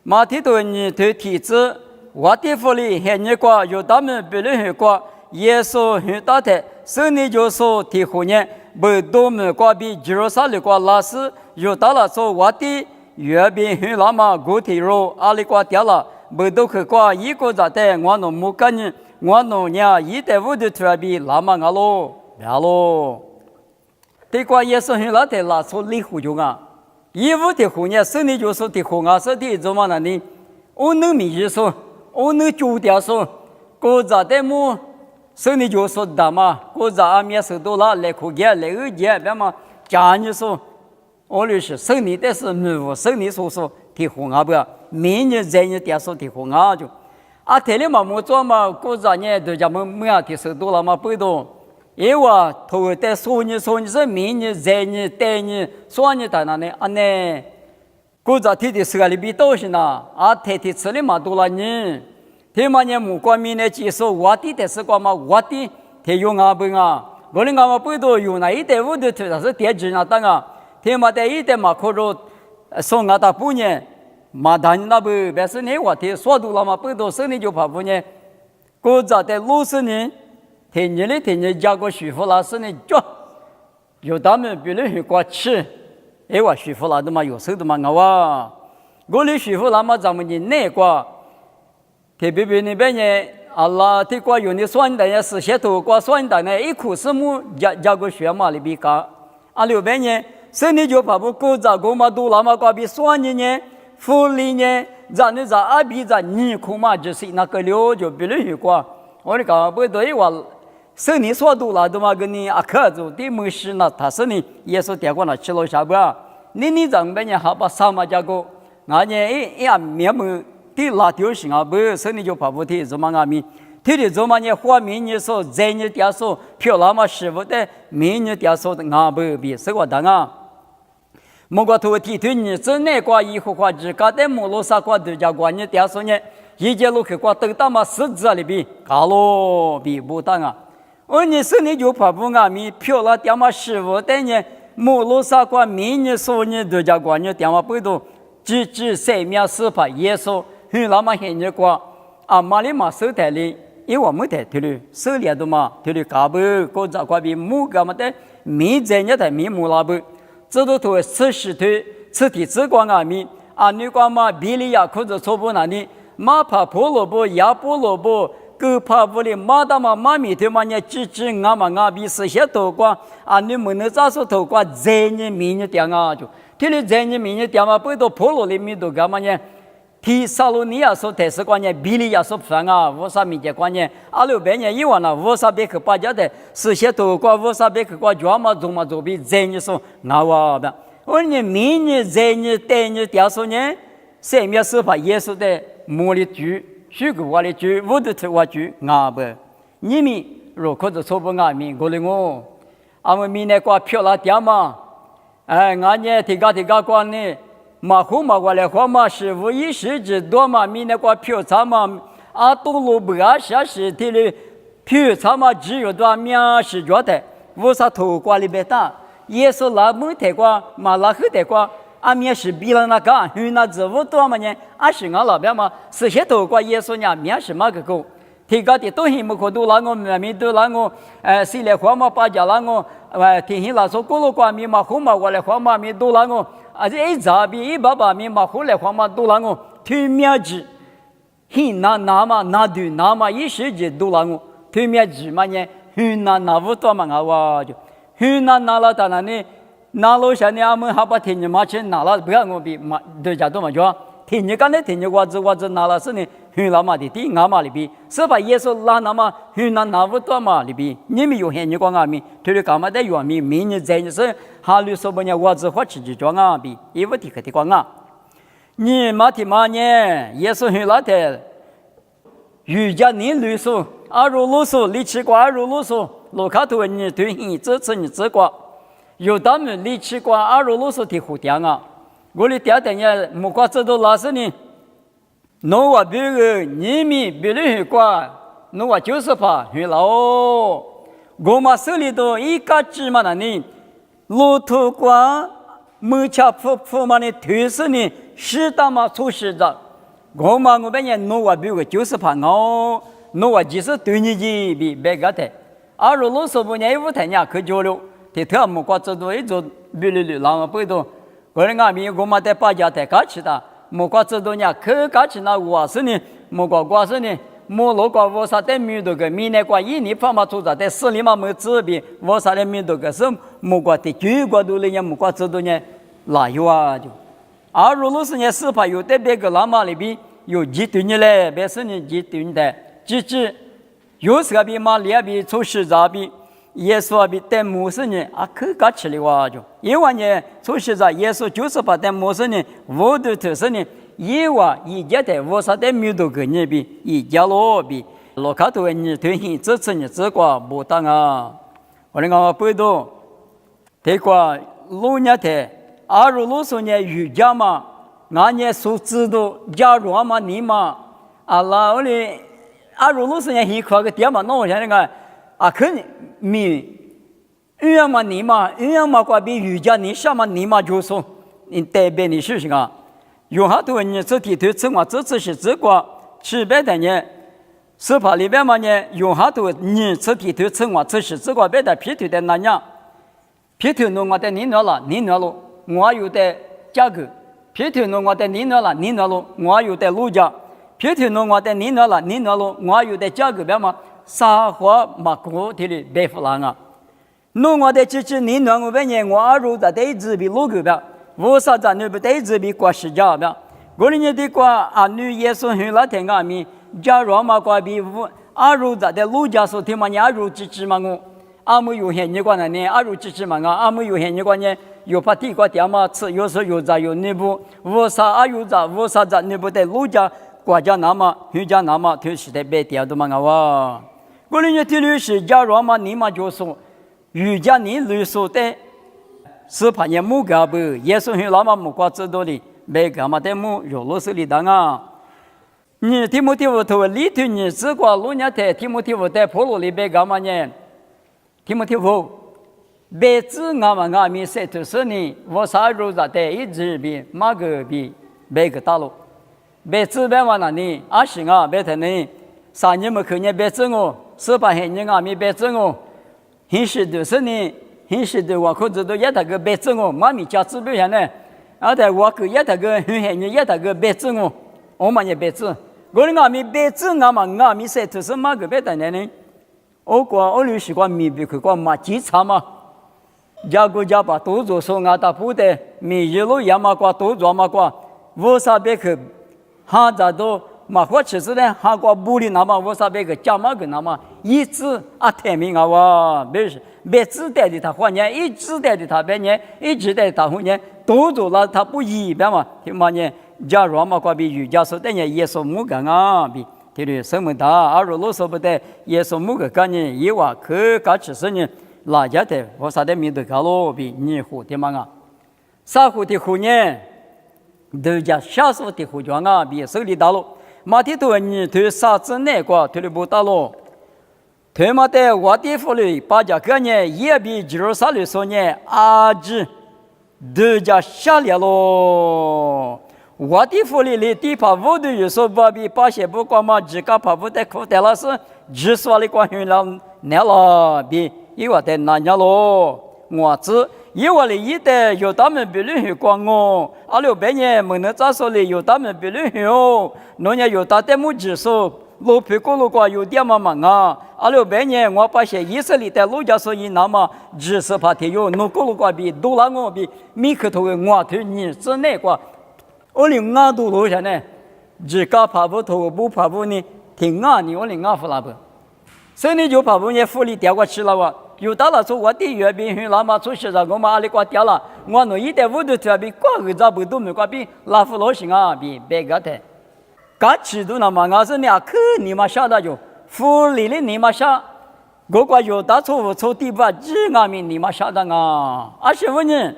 马提多尼对体制，我的福利很热瓜，有他们别人很瓜，耶稣很大的，圣灵就说提后呢，不多么瓜比吉罗萨里瓜拉斯，有到了说我的月饼很拉嘛，古体肉阿里瓜掉了，不都去瓜一个在的，我弄木干呢，我弄呢一代五的出来比拉嘛阿罗，别咯。这瓜耶稣很拉的拉说离乎就啊。一五的后呢，圣灵就说的后啊，说的怎么呢？我能明日说，我能九点说，国家的么？圣灵就说的嘛，国家阿弥陀多啦，来苦节来恶节，别嘛讲你说，我就是圣灵的是没圣灵所说的后啊不，明日在你点说的后啊就，啊，这里嘛没做嘛，国家呢都叫么啊的是多了嘛不多。因为头在说你是明日在你带你说你在哪里啊呢？国家提的是个里边都是呐，啊提的吃的嘛多了呢。提嘛呢木瓜米呢接受我的是个嘛我的提用啊不啊，我们嘛不多用那一代我的提的是电子那当啊，提嘛在一代嘛可着送啊大半年，嘛但那不别是呢我提说多了嘛不多生的就怕不呢，国家在60年。天天家个媳妇老师呢，有他们别人去过吃，哎我媳妇老的嘛有手的嘛我我的媳妇那么咱们的那个，特别那边呢，阿拉的个有的酸的呀，是些头个酸的呢，一口是么家个学嘛里边讲，阿六边呢，生的就怕不够咋个嘛多那么个比酸的呢，福利呢，咱那咱阿比咱你苦嘛就是那个了就别人去过，我的讲不对我。圣灵说多了，都嘛跟你阿克做的没事呢，他是你耶稣点过了吃了下不？你怎么样好把啥嘛家个？俺呢呀面目的拉丢行啊不？圣灵就怕不提怎么阿米？提的怎么呢？花明日说在日点说漂亮嘛师傅的明日点说的阿不比是个当啊？莫个头提推你真那个以后话只搞的摩罗萨个都叫过你点说呢？一节路去过等到嘛十字里边搞咯比不当啊？我你是你就怕不阿米漂亮点嘛师傅的呢？摩罗萨个明日说你都叫过你点嘛不多，只3秒4拍耶稣很那么很热过啊马里嘛手台里，因为我没台头里手里头嘛头里搞不国家个比木个嘛的米在你台米木拉不，这都头40头吃的只光阿米啊你光嘛比利亚或者错不哪里马帕婆罗布亚波罗布。个怕不哩马达嘛马米头嘛呢，只俺嘛俺比是些头瓜啊，你们能咋说头瓜在你明日点啊就，这里在你明日点嘛，不到婆罗里面都干嘛呢？提萨罗尼亚说台是关呢，比利亚说反啊，乌萨米节关呢，阿六百年以往呢，乌萨别克巴家的是些头瓜，乌萨别克瓜抓嘛做嘛做比在你说俺哇的，我呢明日在你带你点说呢，3秒4拍耶稣的魔力主。许个我的主，我的我主阿不，你们如果是错不阿米，我的我，俺们明年过漂亮点嘛，哎，俺呢提高过呢，马虎嘛过来花嘛是无一时之多嘛，明年过漂亮嘛，啊多路不啊下是的嘞，漂亮嘛只有多面是觉得，我啥头过里边打，耶稣拉木太过，马拉黑太过。阿面是比了那个，因为那职务多嘛呢？阿是俺老表嘛，是些头瓜耶稣呢，面是嘛个个？提高的都很不可多啦我，面都啦我，谁来花嘛把家啦我，天天拉说过路瓜面嘛好嘛，我来花嘛面多啦我，这一杂比一把面嘛好来花嘛多啦我，推面子，很拿嘛拿对拿嘛一时节多啦我，推面子嘛呢，很拿不多嘛我就，很拿了当然呢。拿楼下呢，俺们还把天津马钱拿了，不要我比马对家多嘛就，天津干的天津我只拿了是呢，很老嘛的地俺嘛里边，是把耶稣拉那么很拿不多嘛里边，你们有很你光俺们，对了干嘛的原民，明日在你是哈律说不呢，我只花吃就装俺比，因为提克的光啊，你马提马呢，耶稣很老的，瑜伽你律说，阿如鲁说，你吃过阿如鲁说，罗卡图你对你支持你吃过。有他们离奇过阿罗罗说的胡点啊，我的第二天也木瓜知道老师呢，侬话别个你们别人过，侬话就是怕很老，我嘛手里头一个芝麻那呢，骆驼瓜木恰铺嘛呢，推是呢，适当嘛出事的，我嘛我本人挪我比个90趴哦，挪我即使对你几比别个的，而如果说不年五天呀可交流，的特么过这多一做比例然后不多，个人阿米我嘛在把家在搞起的，么过这多年可搞起那我是呢，么过过是呢。莫罗过我啥的民族个，明年过一年放嘛出在在市里嘛没指标，我啥的民族个是莫过的九个多年莫过这多年哪有啊就，而如果是呢司法有的别个那么里边有几对你嘞，别是你几对的，只有时个比马里亚比出事咋比，耶稣比在模式呢啊可搞起来哇就，因为呢出事咋耶稣98在模式呢，我都特色呢。以往一家的我啥的没多个人比一家老比老卡头你推行支持你这个不当啊，我那个不多，这个老年的2060年瑜伽嘛，俺年所知道加入嘛你嘛，啊啦我哩2060年一块个点嘛，那我想那个啊肯米，一样嘛你嘛，一样嘛过比瑜伽你什么你嘛就说你代表你是什么？有好多人这地头称我这次是这个700多年，司法里边嘛呢，有好多人这地头称我这是这个别的批头的那样，批头弄我的你拿了，我有的价格，批头弄我的你拿了，我有的路价，批头弄我的你拿了，我有的价格边嘛，啥话嘛过的哩白付了啊，弄我的支你拿我边呢，我二在的一直比路个边。我啥子你不得这边过时间吧？过年的过啊，女耶稣很老天阿弥，假如嘛过比阿如在的路家说听嘛，阿如支持嘛我，阿没有限你过呢，阿如支持嘛我，阿没有限你过呢，有怕地过点嘛吃，有时有在有你不，我啥阿有在，我啥子你不得路家国家那么，人家那么，就是得别点的嘛我。过年的律师假如嘛你嘛就说，瑜伽你律师的。是怕人木个不，耶稣很老嘛木瓜知道的，没个嘛的木有罗斯里当啊。你提摩太后头里头你只管路年的提摩太后在普罗里边干嘛呢？提摩太后，别只俺们阿弥说的是呢，我啥时在的一直比马个比别个大路，别只别话那呢，阿是啊别的呢，3年没看见别只我，是怕人家阿弥别只我，现实的是呢。现实的我可知道也那个别子我，妈咪家指标下呢，而且我可也那个很很也那个别子我们也别子，我的阿弥别子阿嘛阿弥说这是嘛个别的呢？我律师管米比去管嘛稽查嘛，家国家把多做说俺大部的米一路也嘛管多做嘛管，我啥别去，哈咋都。嘛，或其实呢，韩国不里那么我啥别个加嘛个那么一直啊天明啊哇，别只带的他换年，一直带的他别年，一直带他换年，都做了他不一边嘛，听嘛呢？假如嘛，过比瑜伽说等于耶稣木个啊，比听的什么大，而如果说不得耶稣木个概念，以外可搞其实呢，哪家的我啥的面对搞咯比你好的嘛啊，啥好的好呢？都叫小数的好讲啊，比手里大咯。马蹄头你推啥子那个推了不大咯？推嘛的我的福利把家个呢也比Jerusalem说呢阿吉都叫下来咯。我的福利里地怕我的有时候把比把些不管嘛，自家怕不得苦的了是，只说的关于了那了比因为的那样咯，我知。因为里一代有他们比例光哦，阿六百年没能咋说哩，有他们比例哦，那年有他的木指数，路皮过路过有点嘛嘛啊，阿六百年我把些以色列的路家所以那么只是怕天有，路过路过比多拉我比米克头的我头你之内个，我连俺都路上呢，自家爬不头不爬不呢，挺俺你我连俺扶拉不，所以你就爬不呢扶里掉过去了哇。有到了说我的月饼很那么出去了，我们阿里瓜掉了，我那一点五度特别挂个咋不都没挂比拉夫罗行啊比别个的，嘎起都那么俺是俩可你妈下的就，福利的你妈下，我挂有大错错地吧，只俺们你妈下的啊，而且问你，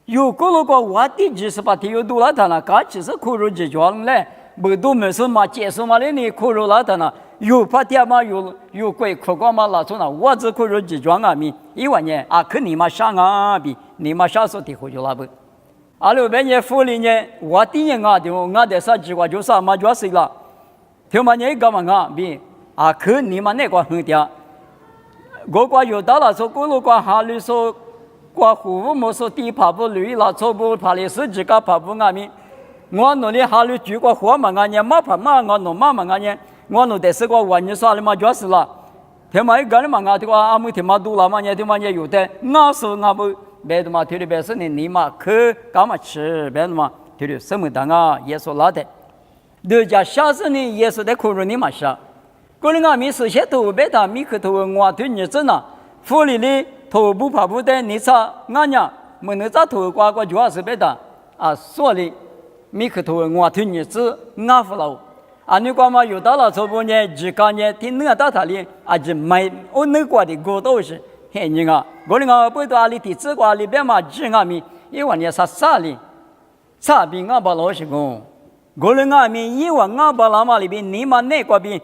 有个路过我的28天有多了他了，嘎起是苦肉计装嘞，不都没什么结束嘛的你苦肉了他了。有怕点嘛有鬼苦光嘛那种了，我只可以集装啊米，因为呢啊可你妈上啊比你妈小时候的回去那不，阿鲁边也福利呢，我第一我的啥计划就是嘛就是了，听嘛你干嘛啊？比啊可你们那个很点，我有到了说公路过哈律说过湖没说地爬不累了，错不爬的是自个爬不阿米，我努力哈律举过火嘛阿年马爬嘛我弄嘛阿年，我弄的是个玩意耍的嘛就是了，听嘛一个人嘛阿的话阿姆听嘛多了嘛你听嘛也有的，我说我不。别的嘛，听的别是你嘛去干嘛吃？别的嘛，听的什么当啊？耶稣拉的，人家下次呢，耶稣的苦肉你嘛下，过了俺们是些头别的米克头我对你真呐，府里的头不怕不得你查俺呀，没能查头瓜主要是别的啊，所以米克头我对你知俺不老。啊，你光嘛有到了这不呢？几个呢？听那到他里啊，就买我那过的过都是。嘿，你啊，我那个不多里地址瓜里边嘛，只俺们一万年啥哩，差别俺把老实讲，我那俺们一万俺把那嘛里边，你嘛那个边，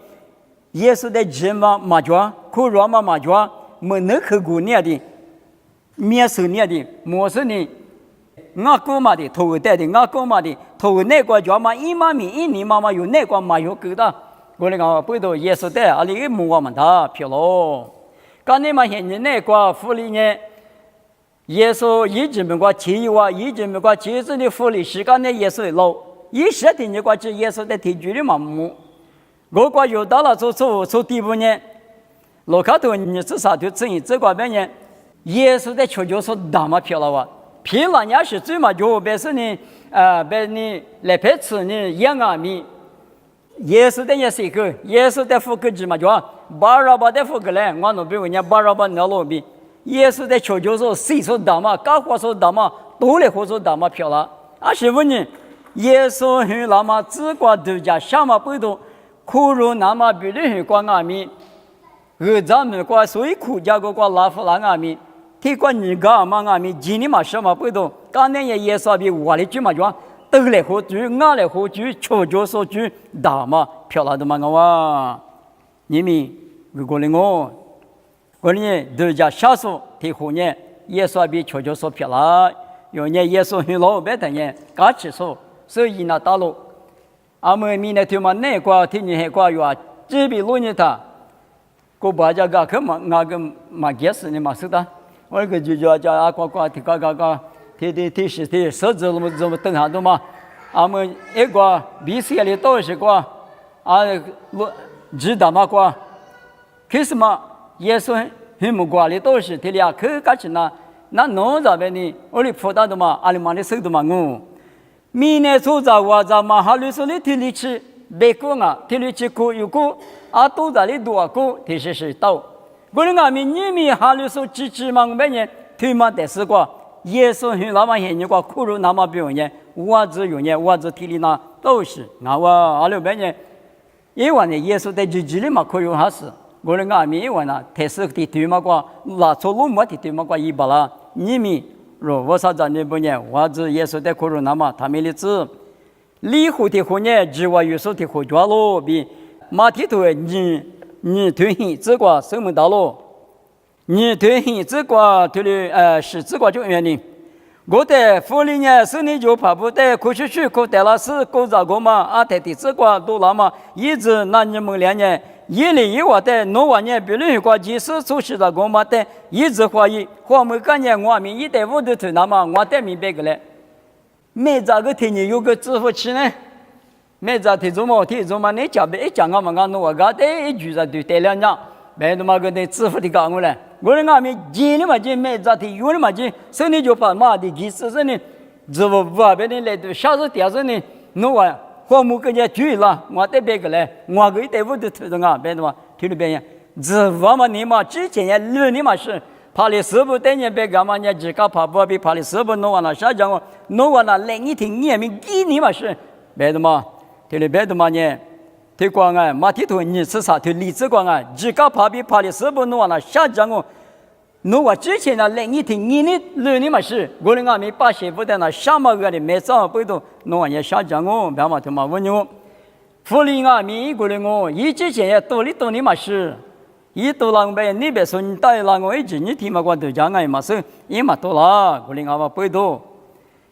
也是在人嘛抓，苦肉嘛抓，没能去过年的，面是年的，没是呢，俺哥嘛的，头带的，俺哥嘛的，头那个抓嘛，一妈咪一年嘛有那个嘛有够的，我那个不多也是的，阿里一木我们他漂喽。刚才嘛，现在那个福利呢，耶稣一直没过提话，一直没过节日的福利时间呢，耶稣老，一时的那个是耶稣的提举的嘛目，我个有到了做第五年，老开头你至少就正这个边呢，耶稣的求救说大嘛漂了哇，漂了也是最嘛就别是呢，别你来陪吃呢养啊米，耶稣的也是一个，耶稣的福个子嘛就。巴拉巴的福格嘞，我那边人家巴拉巴那路边，耶稣的求救说谁说大嘛，高话说大嘛，多来话说大嘛漂了。啊，是问你，耶稣和那么只管度假，什么不多，苦肉那么比你很管阿米，咱们管所以苦家个管拉夫拉阿米，提管你个嘛阿米，今年嘛什么不多，刚年也耶稣比我的句嘛讲，都来活住，我来活住，求救说句大嘛漂了的嘛我哇。你们如果我呢，都叫下手提后呢，耶稣比求救说漂了，有呢耶稣很老白的呢，刚起手，所以那大路，俺们明天他妈那个天你还挂有啊，这边路呢他，我把这个可嘛那个嘛解释呢嘛是的，我那个就叫啊呱提提是提，手指怎么等下都嘛，俺们一个比赛里都是个啊路。知道嘛？过，可是嘛，耶稣很木瓜的都是这里啊，可干起那农这边呢，我的葡萄的嘛，阿里嘛的手的嘛我，明年初早我在嘛哈律说的提里去，别个啊，提里去过有过，啊都在里多过，这是到，我的俺们你们哈律说支持嘛，我们呢推嘛的是过，耶稣很那么现你过苦肉那么表现，我只有呢，我只提里那都是，那我阿里边呢。因为呢，耶稣在自己里嘛可以还是，我的阿弥因为呢，特殊的对嘛个，拉错路没的对嘛个一把啦，你们若我啥子呢不呢？我只耶稣在可以那么他们的子，离婚的婚呢，只我耶稣的婚抓咯比马蹄头你推行这个什么道路？你推行这个推的是这个就原因。我在福利呢，是你就怕不得，可去可得了是搞这个嘛？啊，在的这个都那么一直那你们两年，一年一万的，弄完年别人个即使出去这个嘛的，一直怀疑，我们感觉我们一代五的头那么我得明白个嘞，没这个天你有个支付器呢，没这天做嘛，你讲别讲我们讲弄我个的一句在对对两讲，别他妈个的支付的讲我嘞。我的俺们今年嘛就没咋的，有的嘛就生的就把妈的几十呢，这不别人来的下次第二呢，弄完花木跟人家聚了，我得别个来，我个一代五的头的啊，别的嘛，听了别人，这我嘛你嘛之前也六年嘛是，怕的师傅等人别个嘛，人家自个怕不比怕的师傅弄完了，下讲我弄完了，另一天你们一年嘛是，别的嘛，听了别的嘛呢。推广啊，马蹄头你是啥？推荔枝广啊，自个怕比怕的师傅弄完了，下讲我弄完之前呢，另一天你呢六年嘛是，我的俺们把媳妇在那下么个的没上不都弄完也下讲我，别嘛他妈问我，福利俺们一个人我，一之前也多年嘛是，一多了呗，你别说你带了我一直你听嘛我都讲俺嘛是，也嘛多了，我的俺们不多，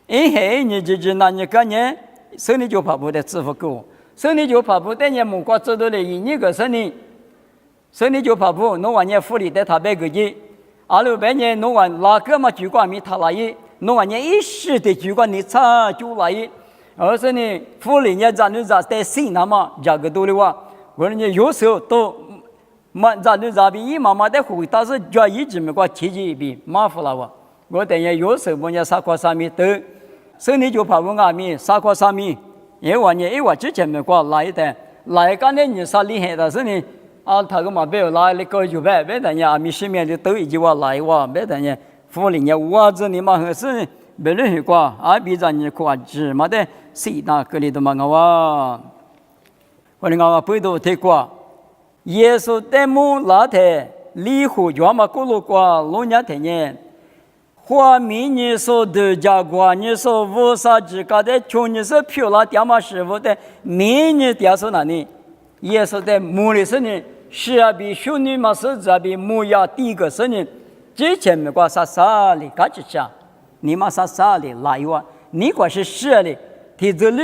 因为你就是那你个人生理就跑步的支付够，生理就跑步的人目光走到了你个生理就跑步，侬话你福利的他别个的，阿鲁别人侬话哪个嘛主管没他来的，侬话你一时的主管你差就来的，而是呢福利人家你在在心那么价格多的话，我人家有时候都。嘛，咱你这边妈妈的回答是叫一直没过提起一笔马虎了哇！我等下有时候我家三块三米多，生理就怕我阿米3块3米，因为之前没过来的，来干的你啥厉害的是呢？啊，他个嘛别来了个就别等下阿米身边的都一句话来哇，别等下福利人我子你嘛还是别人去过，啊比咱你过芝麻的谁那个里头嘛我，我哋我背到睇过。耶稣在木拉台离湖专嘛过路过路年天年，花米你说的家过，你说无啥之家的穷你说漂亮点嘛师傅的，米你点说哪里？耶稣在木里是呢，是啊比兄弟嘛是这比木呀第一个是呢，之前没过啥哩，嘎吱下，你嘛啥哩来哇？你过是是哩，提着路。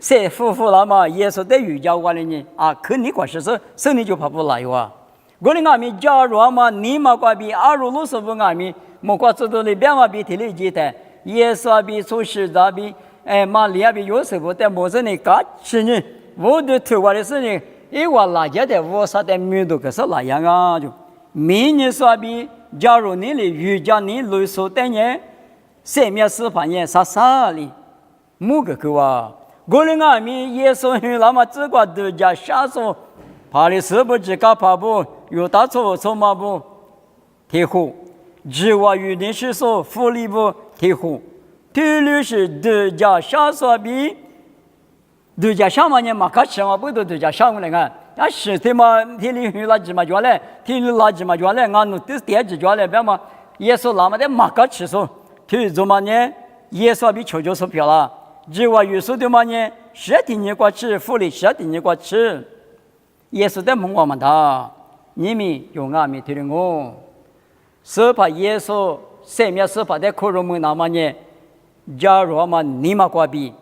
谁夫妇了嘛？耶稣在瑜伽馆里呢啊，可你管是生理就跑不来哇！我的阿弥假如嘛，你嘛关比阿如路师傅阿弥，莫关知道里边嘛比提里记得，耶稣比出世咋比玛利亚比有师傅在莫是呢嘎是呢，我的头发的是呢，因为拉家的我啥的面都可是那样啊就，明年说比假如你的瑜伽你累手的呢，生命是反映啥哩，莫个个哇！我的阿弥耶稣与那么只管度假下手，怕的是不只搞跑步，有大错错马步，贴户，只话与你是说福利部贴户，贴律是度假下手比，度假下嘛呢嘛开始嘛不都度假下过来看，啊是的嘛，贴律与垃圾嘛抓来，贴律垃圾嘛抓来，俺弄这点子抓来，别嘛，耶稣那么的马开始说，贴做嘛呢？耶稣比求救手票了。只话耶稣的嘛呢，实体你过吃，福利实体你过吃。耶稣的梦我们他，你们用阿弥听我，是怕耶稣生命是怕的苦肉们那么呢？假如嘛你嘛过比，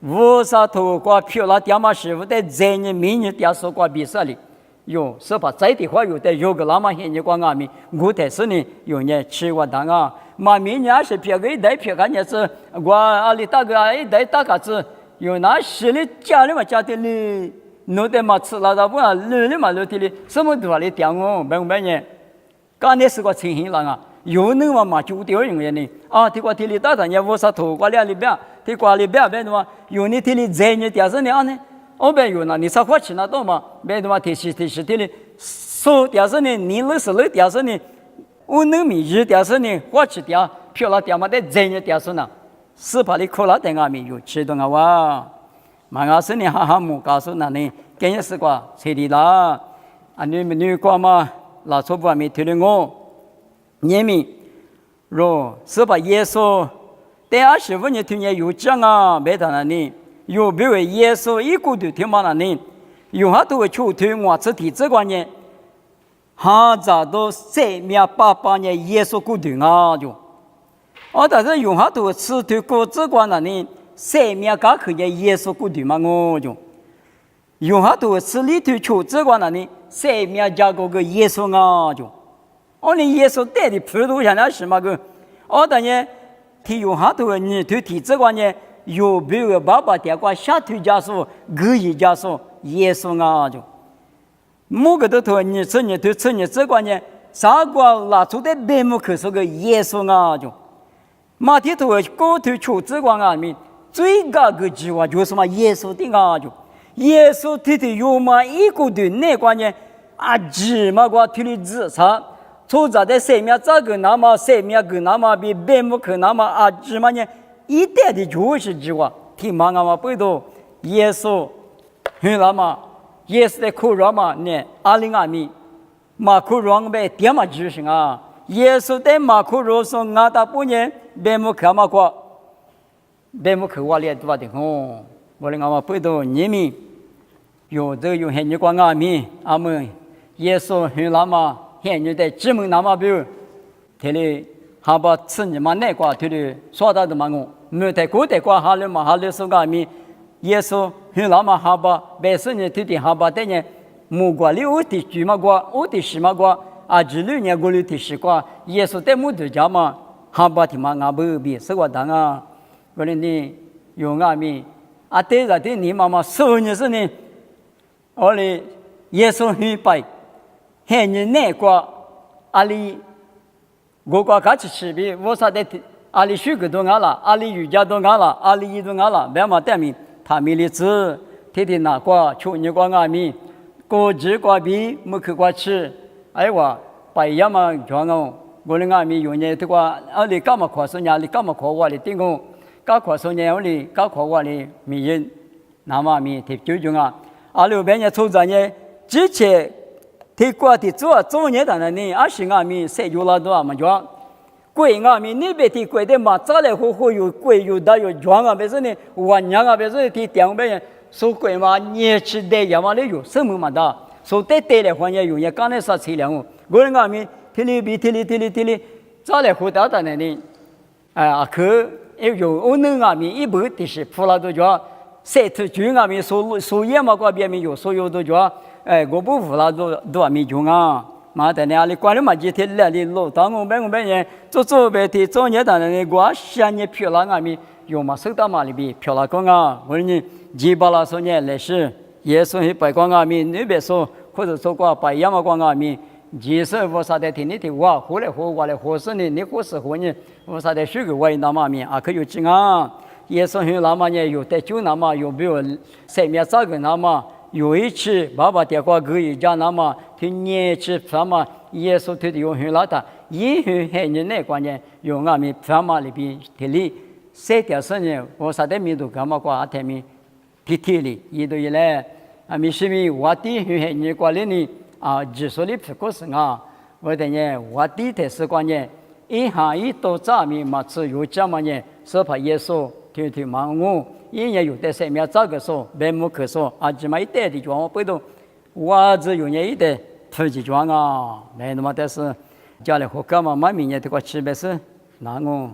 无啥头过漂亮点嘛师傅的在你明年点数过比啥哩？有是怕在的话有的有个那么些你过阿弥，我的是呢有呢吃我当啊。嘛，明年是别个一代别个日子，我阿里大个一代大个子，有那实力家里嘛家的哩，弄得嘛吃拉倒不啊，累里嘛累的哩，什么都阿里点我，明白呢？刚才是个情形了啊，有那么嘛就丢人呢啊，这个地里大人也无啥头，挂两里边，这挂里边别的嘛，有你地里在你点上呢啊呢，我别有那你啥花钱那多嘛，别的嘛提示地里，说点上呢，你那是那点上呢。我能米日点是呢，我吃点漂亮点嘛的真日点是呢，是把你苦了的阿米有吃的哇，嘛阿是呢哈哈木告诉那呢，今日是个吃的啦，啊你们女瓜嘛，老错不阿米听的我，你们若是把耶稣，但25年听见有讲啊，没得那呢，有比为耶稣一个都听嘛那呢，有好多出听我这体这观念。哈咋都388年耶稣过的啊就，但是用哈都吃对过这关了呢，3可以耶稣过的嘛我就，用哈都吃里头出这关了呢，3加个耶稣啊就，你耶稣带的普通人那是嘛个，但呢，提用哈都你对提这关呢，有别个爸爸点过下头加数，个一加数耶稣啊就。某个都头你吃你对吃你这关呢，啥个拿出的面目可是个耶稣啊就，马蹄头高头出这关啊面最高个计划就是嘛耶稣的啊就，耶稣提的有嘛一个的那关呢啊只嘛个提的自杀，出在的生命这个那么生命个那么比面目可那么啊只嘛呢一代的就是计划，听嘛啊嘛不多耶稣很那么。耶稣的苦肉嘛呢，阿里阿米，马苦肉呗，点嘛执行啊。耶稣的马苦肉说，俺大半年别木看嘛过，别木看我咧多的哦。我哩俺嘛不多，你们有这有很多个阿米，阿们耶稣很那么很多的姊妹那么表，这里哈巴吃你嘛那瓜，对的，说到的嘛我，没得过的瓜哈了嘛哈了说个咪，耶稣很老嘛哈巴，白色呢对的哈巴的呢，木瓜里我的猪嘛瓜，我的什么瓜，啊这里呢我里的西瓜，耶稣的木的家嘛，哈巴的嘛俺不比，是我当啊，我哩呢有俺咪，啊对了对你妈妈说你是呢，我哩耶稣很白，很你那瓜，阿里。我国开始区别，我说的阿里许个都安了，阿里瑜伽都安了，阿里一都安了，别嘛带名，他们的字，天天拿过，求你过阿米，过节过比没去过吃，哎哇，白呀嘛装哦，我的阿米有呢，这个阿里干嘛夸说呢？阿里干嘛夸我哩？顶个，干夸说呢？阿里干夸我哩？米人，那么米提究竟啊？阿里边呢，抽着呢，之前。提过的做年的呢，阿是阿米谁有了多嘛装，贵阿米那边提贵的嘛，早来火有贵有大有装啊，别说呢，晚上啊，别说提两边收贵嘛，年吃的也嘛的有，什么嘛的，收得的话也有，也刚才说车辆哦，我的阿米提哩，早来火大的呢，啊，可有我能阿米一般的是出来都叫，谁头就阿米收也嘛，个边没有，所有都叫。哎，我不服了，都还没用啊！妈的，那里管了嘛几天来的路，当我们人做白的做年的人，我想你漂亮啊咪，有嘛收到嘛里边漂亮光啊！我说你几把了说呢来是，也说是白光啊咪，那边说或者说过白羊嘛光啊咪，其实我啥的听你的话，后来我来合适呢，你合适合呢，我啥的许个我那嘛咪啊可有劲啊！也说是那么呢，有带酒那么，有没有三面这个那么？有一次，爸爸电话给一家那么，他年纪什么，耶稣他的用很老大，因为很人那关键，用俺们什么里边提里，3.4年，我啥的民族干嘛过他们提里，一度以来，俺们是为我的很人过来呢，啊，技术的不过是啊，我的呢，我的是关键，一行一到咱们嘛，只有这么呢，是怕耶稣天忙我。因为有的生命这个说，别没可说，啊，只嘛一代的装我不懂，我只有一代突击装啊，没那么但是家里活干嘛，明年这个700是哪个？